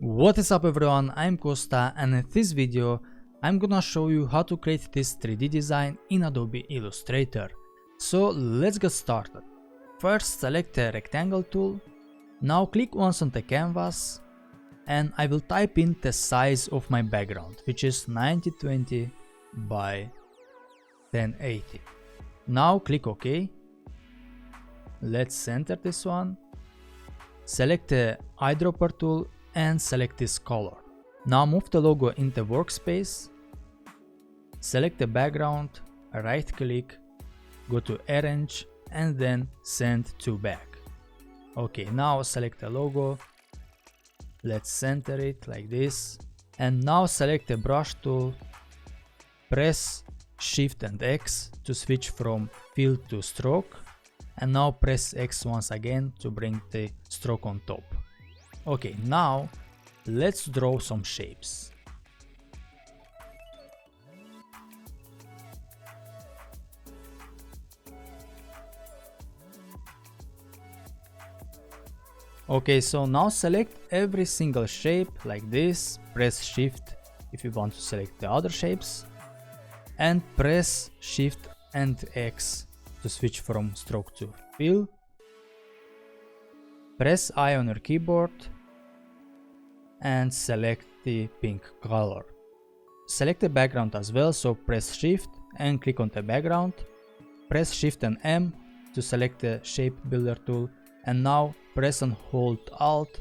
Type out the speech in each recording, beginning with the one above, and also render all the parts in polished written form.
What is up everyone, I'm Costa, and in this video I'm gonna show you how to create this 3D design in Adobe Illustrator. So let's get started. First select the rectangle tool, now click once on the canvas and I will type in the size of my background, which is 9020 by 1080. Now click OK. Let's center this one. Select the eyedropper tool and select this color. Now move the logo in the workspace. Select the background, right click, go to arrange and then send to back. Okay, now select the logo. Let's center it like this. And now select the brush tool. Press Shift and X to switch from fill to stroke. And now press X once again to bring the stroke on top. Okay, now let's draw some shapes. Okay, so now select every single shape like this, press Shift if you want to select the other shapes, and press Shift and X to switch from stroke to fill. Press I on your keyboard and select the pink color. Select the background as well, so press Shift and click on the background. Press Shift and M to select the shape builder tool, and now press and hold Alt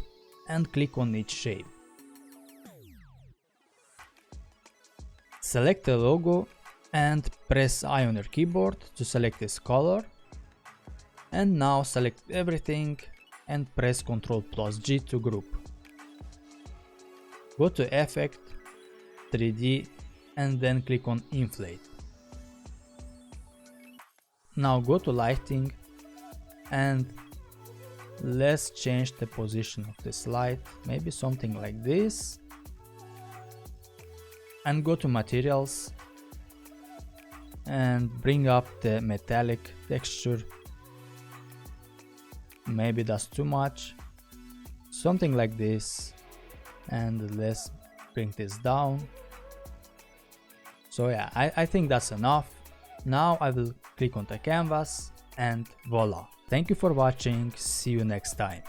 and click on each shape. Select the logo and press I on your keyboard to select this color. And now select everything and press Ctrl+G to group. Go to Effect, 3D and then click on Inflate. Now go to Lighting and let's change the position of this light, maybe something like this. And go to Materials and bring up the metallic texture. Maybe that's too much. Something like this. And let's bring this down. So yeah, I think that's enough. Now I will click on the canvas and voila. Thank you for watching. See you next time.